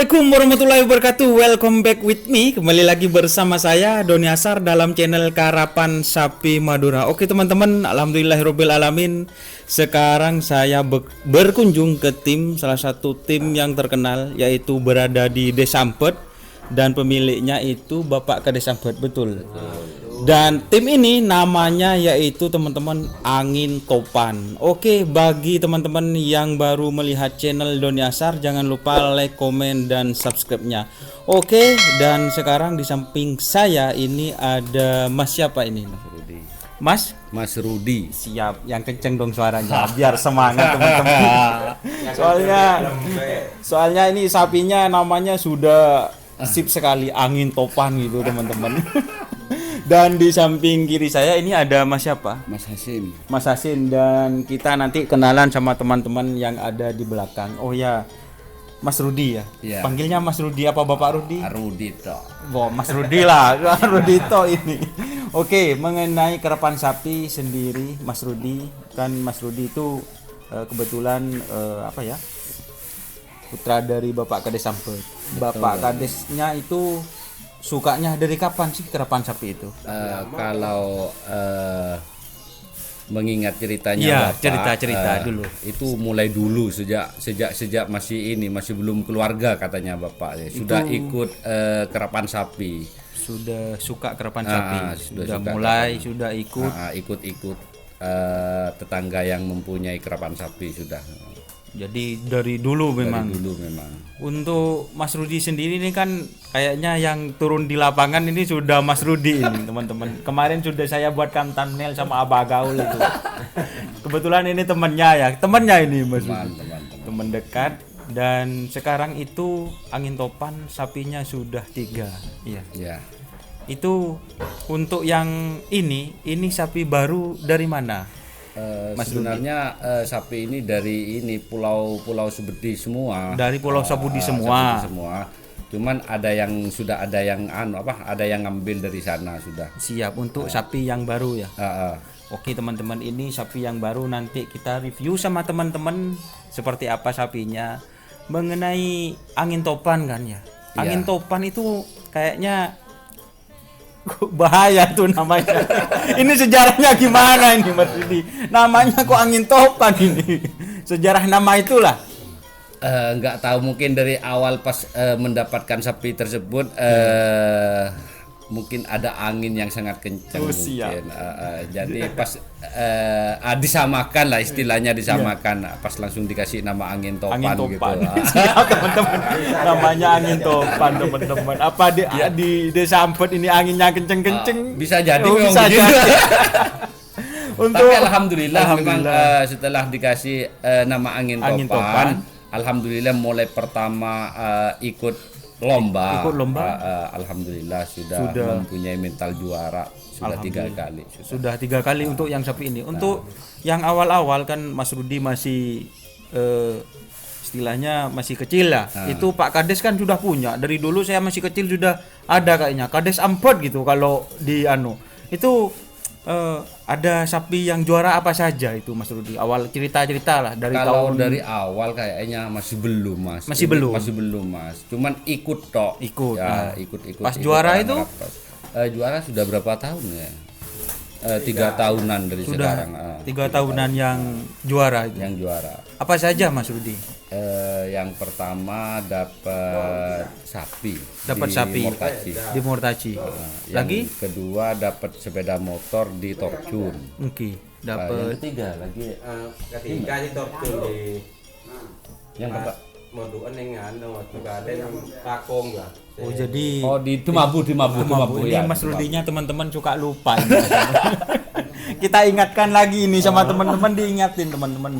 Assalamualaikum warahmatullahi wabarakatuh. Welcome back with me. Kembali lagi bersama saya Doni Asar dalam channel Karapan Sapi Madura. Oke teman-teman, alhamdulillahirabbil alamin. Sekarang saya berkunjung ke salah satu tim yang terkenal, yaitu berada di Desa Ampet, dan pemiliknya itu Bapak Kades Ampet, betul. Dan tim ini namanya yaitu teman-teman Angin Topan. Oke, bagi teman-teman yang baru melihat channel Doni Asar, jangan lupa like, komen, dan subscribe-nya. Oke, dan sekarang di samping saya ini ada Mas siapa ini? Mas Rudi. Siap, yang kenceng dong suaranya biar semangat teman-teman. Soalnya ini sapinya namanya sudah sip sekali, Angin Topan gitu teman-teman. Dan di samping kiri saya ini ada Mas siapa? Mas Hasim. Mas Hasim, dan kita nanti kenalan sama teman-teman yang ada di belakang. Oh ya, Mas Rudi ya? Ya. Panggilnya Mas Rudi apa Bapak Rudi? Rudito. Mas Rudi lah, Rudito ini. Oke, mengenai kerapan sapi sendiri, Mas Rudi, kan Mas Rudi itu kebetulan putra dari Bapak Kades Ampet. Bapak Kadesnya itu sukanya dari kapan sih kerapan sapi itu? Kalau mengingat ceritanya ya, Bapak, cerita dulu. Itu mulai dulu sejak masih belum keluarga katanya Bapak ya. Sudah ikut kerapan sapi. Sudah suka kerapan sapi. Sudah ikut tetangga yang mempunyai kerapan sapi sudah. Jadi dari dulu memang. Untuk Mas Rudi sendiri ini kan kayaknya yang turun di lapangan ini sudah Mas Rudi ini teman-teman. Kemarin sudah saya buatkan thumbnail sama Abah Gaul itu. Kebetulan ini temannya ini Mas Rudi. Teman dekat, dan sekarang itu Angin Topan sapinya sudah 3. Iya. Ya. Itu untuk yang ini sapi baru dari mana? Sebenarnya sapi ini dari pulau Sebudi semua. Dari Pulau Sabudi semua. Cuman ada yang ngambil dari sana sudah. Siap untuk sapi yang baru ya. Oke teman-teman, ini sapi yang baru, nanti kita review sama teman-teman seperti apa sapinya. Mengenai Angin Topan kan ya. Angin Topan itu kayaknya bahaya tuh namanya. Ini sejarahnya gimana ini Mas Rudi? Namanya kok Angin Topan ini? Sejarah nama itulah. Nggak tahu, mungkin dari awal pas mendapatkan sapi tersebut mungkin ada angin yang sangat kencang mungkin. Jadi pas disamakan lah istilahnya, pas langsung dikasih nama Angin Topan. Gitu. Siap teman-teman. Namanya Angin Topan teman-teman. Apa di Desa Ampet ini anginnya kenceng-kenceng? Bisa jadi. Bisa jadi. Tapi alhamdulillah. Memang setelah dikasih nama Angin Topan, alhamdulillah mulai pertama ikut lomba. Alhamdulillah sudah mempunyai mental juara sudah 3 kali. Sudah 3 kali untuk yang sapi ini. Untuk yang awal-awal kan Mas Rudi masih istilahnya masih kecil lah. Itu Pak Kades kan sudah punya. Dari dulu saya masih kecil sudah ada kayaknya Kades Ampet gitu kalau di itu. Ada sapi yang juara apa saja itu Mas Rudi? Awal cerita lah dari awal kayaknya masih belum Mas. Masih belum Mas. Cuman ikut tok. Ikut. Pas juara itu? Juara sudah berapa tahun ya? 3 tahunan dari sudah sekarang. 3 tahunan yang juara itu. Yang juara. Apa saja Mas Rudi? Yang pertama dapat sapi. Di Mortaci. Lagi? Yang kedua dapat sepeda motor di Torjun. Oke. Dapat ketiga lagi. Ketiga di Torjun di. Yang keempat Moduan yang juga ada yang Kakong ya. Oh jadi di Tumabu. Ini ya, Mas Rudinya teman-teman suka lupa ini. Kita ingatkan lagi ini sama teman-teman, diingatin teman-teman.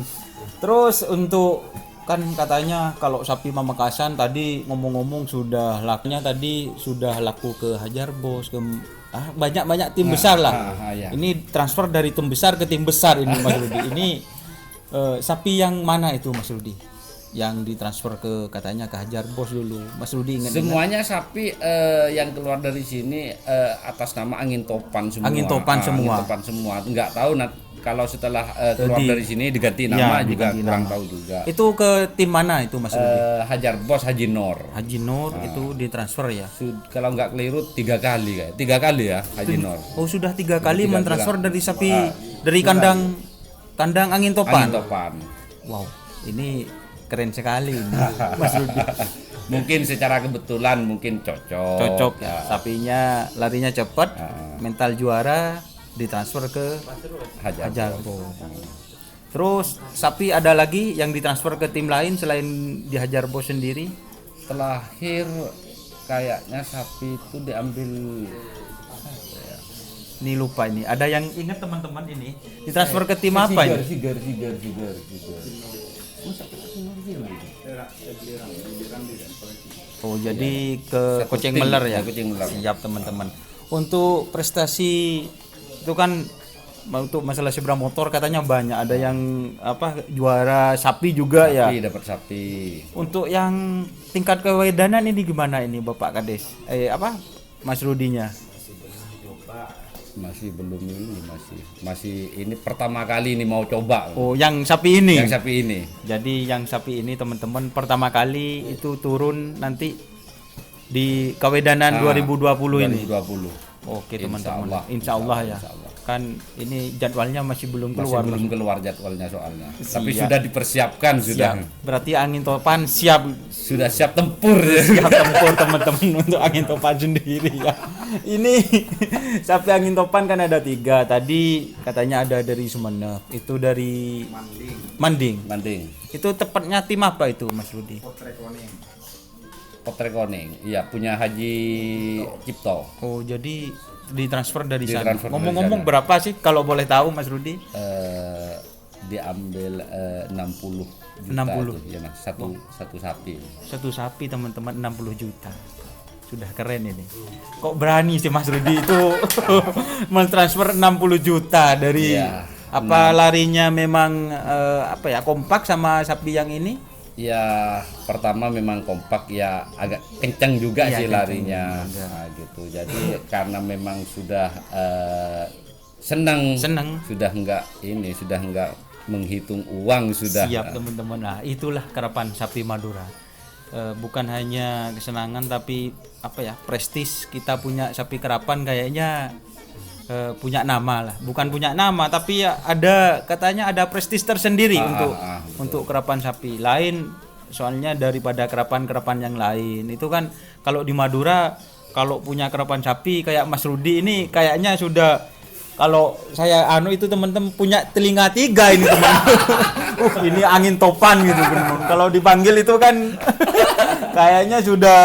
Terus untuk kan katanya kalau sapi Pamekasan tadi ngomong-ngomong sudah laku ke Hajar Bos, ke banyak tim besar lah. Ya. Ini transfer dari tim besar ke tim besar ini Mas Rudi. Ini sapi yang mana itu Mas Rudi? yang ditransfer ke katanya ke Hajar Bos dulu. Mas Rudi ingat? Semuanya sapi yang keluar dari sini atas nama Angin Topan semua. Angin Topan semua. Angin Topan semua. Enggak tahu kalau setelah keluar dari sini diganti nama juga diganti kurang nama. tahu juga. Itu ke tim mana itu Mas Rudi? Hajar Bos Haji Nur. Haji Nur itu ditransfer ya. Kalau nggak keliru 3 kali kayak. 3 kali ya Haji Nur. Oh, sudah 3 kali mentransfer dari sapi dari kandang Angin Topan. Angin Topan. Wow, ini keren sekali ini, Mas Rudi. Mungkin secara kebetulan mungkin cocok Ya. Sapinya larinya cepat, mental juara, ditransfer ke Hajar Bos. Terus sapi ada lagi yang ditransfer ke tim lain selain di Hajar Bos sendiri? Terakhir kayaknya sapi itu diambil Ini lupa ini. Ada yang ingat teman-teman ini? Ditransfer ke tim apa ini? Sigar. Oh, jadi ke Koceng Meler ya. Koceng Meler. Siap teman-teman. Untuk prestasi itu kan untuk masalah sepeda motor katanya banyak. Ada yang juara sapi juga ya. Sapi dapat sapi. Untuk yang tingkat kewedanan ini gimana ini Bapak Kades? Mas Rudinya? Masih belum ini masih ini pertama kali ini mau coba. Oh, yang sapi ini. Yang sapi ini. Jadi yang sapi ini teman-teman pertama kali itu turun nanti di Kawedanan 2020 ini. 2020. Oke teman-teman. Insya Allah ya. Kan ini jadwalnya masih belum keluar. Belum keluar jadwalnya soalnya. Tapi sudah dipersiapkan sudah. Berarti Angin Topan siap. Sudah siap tempur ya. Siap tempur teman-teman untuk Angin Topan sendiri ya. Ini sapi Angin Topan kan ada 3. Tadi katanya ada dari Sumeneb. Itu dari Manding. Itu tepatnya tim apa itu Mas Rudi? Potrekoning. Iya, punya Haji Cipto. Oh, jadi ditransfer dari sana. Ditransfer dari Ngomong-ngomong sana. berapa sih kalau boleh tahu Mas Rudi? Diambil 60 juta 60. itu, ya Mas. Satu sapi. Satu sapi teman-teman 60 juta. Sudah keren ini. Kok berani sih Mas Rudi itu mentransfer 60 juta dari larinya memang kompak sama sapi yang ini? Ya pertama memang kompak ya agak kencang juga sih larinya gitu. Jadi karena memang sudah senang sudah enggak menghitung uang sudah. Siap teman-teman. Nah, itulah karapan sapi Madura. Bukan hanya kesenangan tapi prestis kita punya sapi karapan kayaknya punya nama lah. Bukan punya nama tapi ya katanya ada prestis tersendiri untuk karapan sapi lain soalnya daripada karapan-karapan yang lain. Itu kan kalau di Madura kalau punya karapan sapi kayak Mas Rudi ini kayaknya sudah kalau saya itu teman-teman punya telinga 3 ini teman-teman. Ini Angin Topan gitu teman-teman. Kalau dipanggil itu kan kayaknya sudah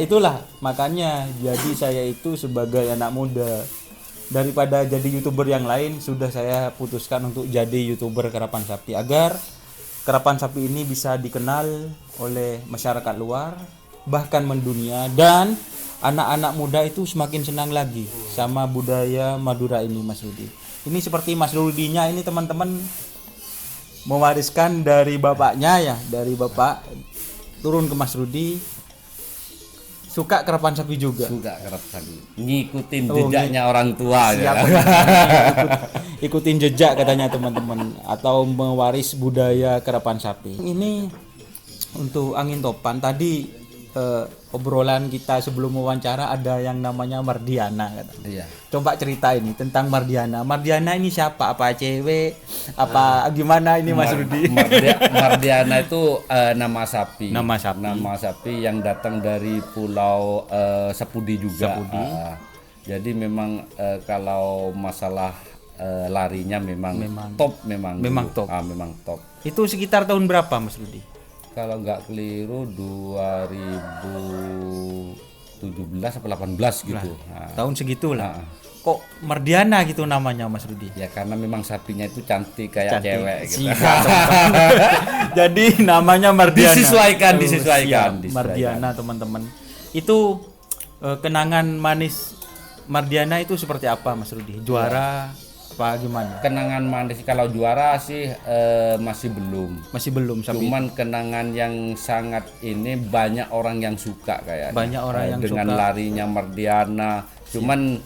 itulah makanya jadi saya itu sebagai anak muda daripada jadi YouTuber yang lain sudah saya putuskan untuk jadi YouTuber karapan sapi agar karapan sapi ini bisa dikenal oleh masyarakat luar bahkan mendunia dan anak-anak muda itu semakin senang lagi sama budaya Madura ini Mas Rudi. Ini seperti Mas Rudinya ini teman-teman mewariskan dari bapaknya ya, dari bapak turun ke Mas Rudi. Suka karapan sapi juga. Suka karapan sapi. Ngikutin jejaknya orang tua ya. Ikutin jejak katanya teman-teman atau mewaris budaya karapan sapi. Ini untuk Angin Topan tadi obrolan kita sebelum wawancara ada yang namanya Mardiana katanya. Iya. Coba cerita ini tentang Mardiana. Mardiana ini siapa? Apa cewek? Apa gimana ini Mas Rudi? Mardiana itu nama sapi. Nama sapi yang datang dari Pulau Sepudi juga. Jadi memang kalau masalah larinya memang top memang top. Memang top. Itu sekitar tahun berapa Mas Rudi? Kalau nggak keliru 2017 atau 18 gitu. Tahun segitulah. Kok Mardiana gitu namanya Mas Rudi? Ya karena memang sapinya itu cantik kayak cewek gitu. Jadi namanya Mardiana. Disesuaikan. Mardiana teman-teman. Itu kenangan manis Mardiana itu seperti apa Mas Rudi? Juara Apa gimana? Kenangan manis kalau juara sih masih belum. Sapi. Cuman kenangan yang sangat ini banyak orang yang suka kayaknya. Banyak orang yang dengan suka. larinya Mardiana. Cuman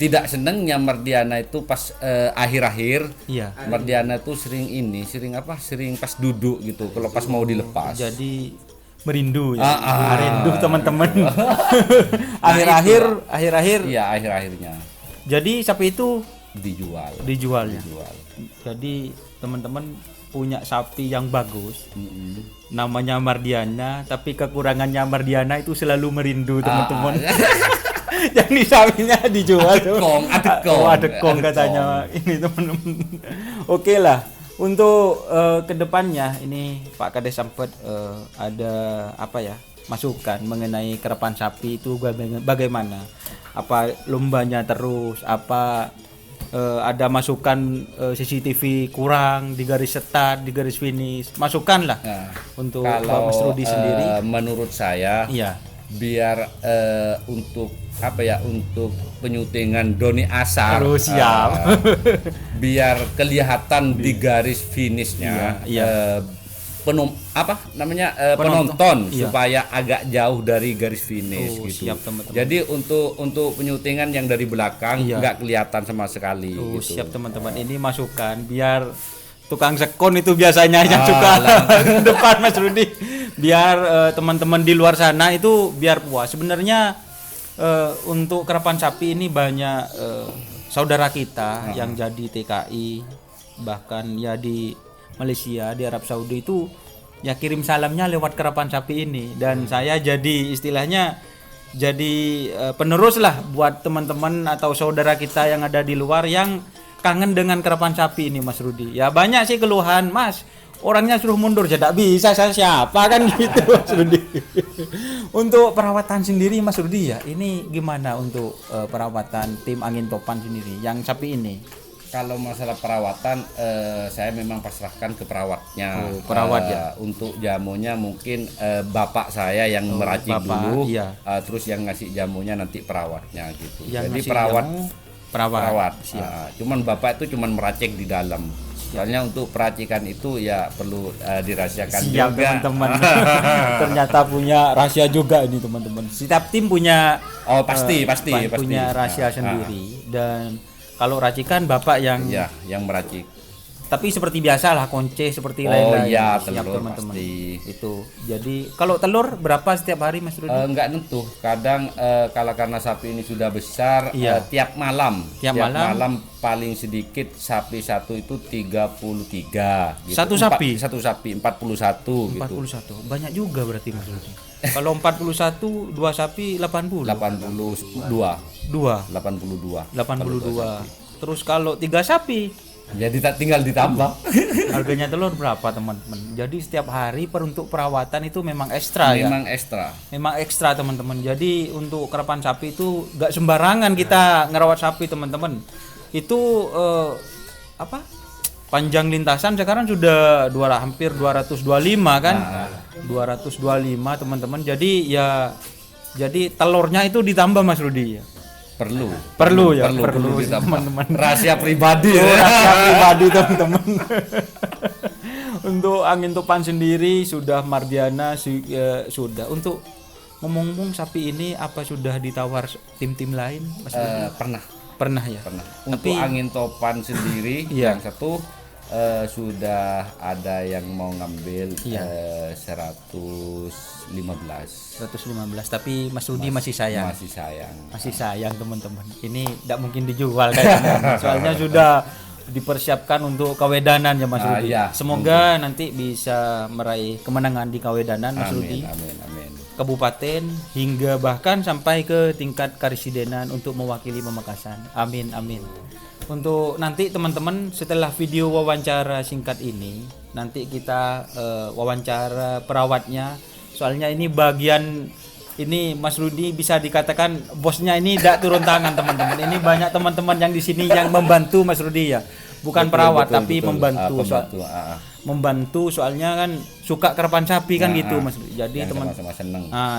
tidak senengnya Mardiana itu pas akhir-akhir. Iya. Mardiana itu sering pas duduk gitu. Kalau pas mau dilepas. Jadi merindu ya. Merindu teman-teman. Akhir-akhir. Iya, akhir-akhirnya Jadi sapi itu dijual ya. Jadi teman-teman punya sapi yang bagus. Namanya Mardiana, tapi kekurangannya Mardiana itu selalu merindu teman-teman. Jadi sapinya dijual. Adekong katanya ini teman-teman. Oke lah. Untuk kedepannya ini Pak Kades sempat ada masukan mengenai kerapan sapi itu bagaimana? Apa lombanya terus? Apa ada masukan CCTV kurang di garis start, di garis finish? Masukan lah untuk kalau Mas Rudi sendiri. Menurut saya, Iya. Biar untuk untuk penyutingan Doni Asar Terus siap. biar kelihatan di garis finishnya Iya. penonton Iya. supaya agak jauh dari garis finish gitu. Siap, teman-teman. Jadi untuk penyutingan yang dari belakang nggak kelihatan sama sekali gitu. Siap teman-teman. Ini masukan biar tukang sekon itu biasanya yang suka depan Mas Rudi. Biar teman-teman di luar sana itu biar puas. Sebenarnya untuk kerapan sapi ini banyak saudara kita yang jadi TKI, bahkan ya di Malaysia, di Arab Saudi itu ya kirim salamnya lewat kerapan sapi ini, dan saya jadi istilahnya jadi penerus lah buat teman-teman atau saudara kita yang ada di luar yang kangen dengan kerapan sapi ini, Mas Rudi. Ya banyak sih keluhan, Mas, orangnya suruh mundur, tidak bisa, saya siapa kan gitu, Mas Rudi. Untuk perawatan sendiri Mas Rudi ya, ini gimana untuk perawatan tim Angin Topan sendiri yang sapi ini? Kalau masalah perawatan, saya memang pasrahkan ke perawatnya. Perawat ya. Untuk jamunya mungkin bapak saya yang meracik dulu, terus yang ngasih jamunya nanti perawatnya gitu. Yang jadi perawat. Cuman bapak itu cuman meracik di dalam. Soalnya untuk peracikan itu ya perlu dirahasiakan Siap, juga. teman-teman. Ternyata punya rahasia juga ini teman-teman. Setiap tim punya pasti punya rahasia sendiri, dan kalau racikan bapak yang meracik. Tapi seperti biasa lah konce seperti lain-lain. Siap telur teman-teman. pasti. Itu. Jadi kalau telur berapa setiap hari Mas Rudi? Enggak nentu. Kadang kalau karena sapi ini sudah besar, tiap malam paling sedikit sapi satu itu 33 gitu. Satu sapi 41 41. gitu. Banyak juga berarti Mas Rudi. Kalau 41 dua sapi 80. 82. Terus kalau 3 sapi jadi tinggal ditambah. Harganya telur berapa teman-teman? Jadi setiap hari untuk perawatan itu memang ekstra ya. Memang ekstra teman-teman. Jadi untuk kerapan sapi itu gak sembarangan kita ngerawat sapi teman-teman. Itu panjang lintasan sekarang sudah hampir 225 kan? 225 teman-teman. Jadi telurnya itu ditambah Mas Rudi ya. Perlu teman-teman. Rahasia pribadi. Rahasia pribadi teman-teman. Untuk Angin Topan sendiri sudah Mardiana sudah. Untuk ngomong-ngomong sapi ini apa sudah ditawar tim-tim lain Mas Rudi? Pernah ya. Untuk Angin Topan sendiri yang satu sudah ada yang mau ngambil 115, tapi Mas Rudi masih sayang teman-teman. Ini tidak mungkin dijual kayaknya. Soalnya sudah dipersiapkan untuk Kawedanan ya Mas Rudi. Semoga nanti bisa meraih kemenangan di Kawedanan Mas Rudi. Amin. Kabupaten hingga bahkan sampai ke tingkat karesidenan untuk mewakili Pamekasan. Amin. Untuk nanti teman-teman setelah video wawancara singkat ini, nanti kita wawancara perawatnya. Soalnya ini bagian ini Mas Rudi bisa dikatakan bosnya ini tidak turun tangan teman-teman. Ini banyak teman-teman yang di sini yang membantu Mas Rudi ya. Bukan perawat tapi membantu. Membantu soalnya kan suka kerapan sapi kan gitu Mas Rudi. Jadi teman-teman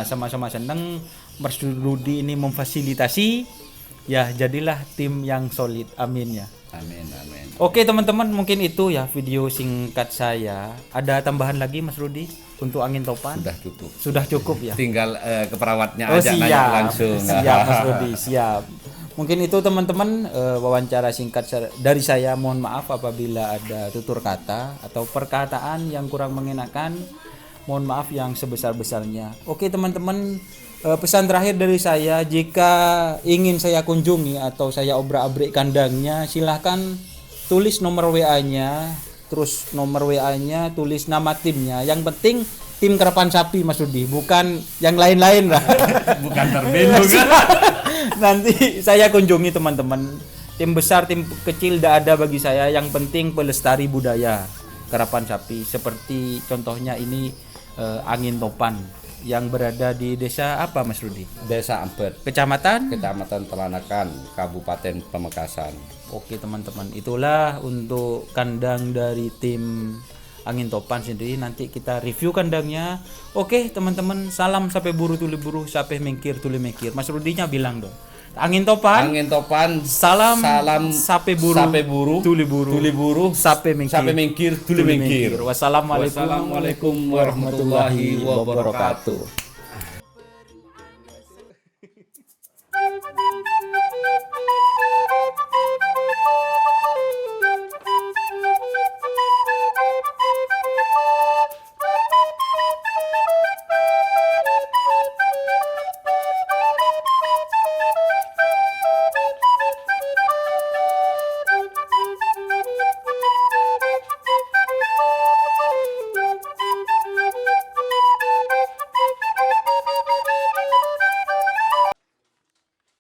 sama-sama seneng. Mas Rudi ini memfasilitasi Ya, jadilah tim yang solid. Amin ya. Amin, amin. Oke teman-teman, mungkin itu ya video singkat saya. Ada tambahan lagi Mas Rudi untuk angin topan? Sudah cukup. Sudah cukup ya. Tinggal ke perawatnya Oh aja nanya siap, langsung. siap Mas Rudi, siap. Mungkin itu teman-teman wawancara singkat dari saya. Mohon maaf apabila ada tutur kata atau perkataan yang kurang mengenakan. Mohon maaf yang sebesar-besarnya. Oke teman-teman, pesan terakhir dari saya, jika ingin saya kunjungi atau saya obrak-abrik kandangnya, silahkan tulis nomor WA-nya, terus nomor WA-nya tulis nama timnya. Yang penting tim Karapan Sapi Mas Rudi, bukan yang lain-lain lah. Bukan terbelung. Nanti saya kunjungi teman-teman. Tim besar, tim kecil tidak ada bagi saya. Yang penting pelestari budaya Karapan Sapi. Seperti contohnya ini angin topan yang berada di desa apa Mas Rudi? Desa Ampet, Kecamatan Telanakan, Kabupaten Pamekasan. Oke teman-teman, itulah untuk kandang dari tim angin topan sendiri. Nanti kita review kandangnya. Oke teman-teman, salam sape buru tuli buru, sape mengkir tuli mengkir. Mas Rudinya bilang dong. Angin topan, salam sape buru tuli buru, sape mengkir tuli mengkir. Wassalamualaikum Warahmatullahi wabarakatuh.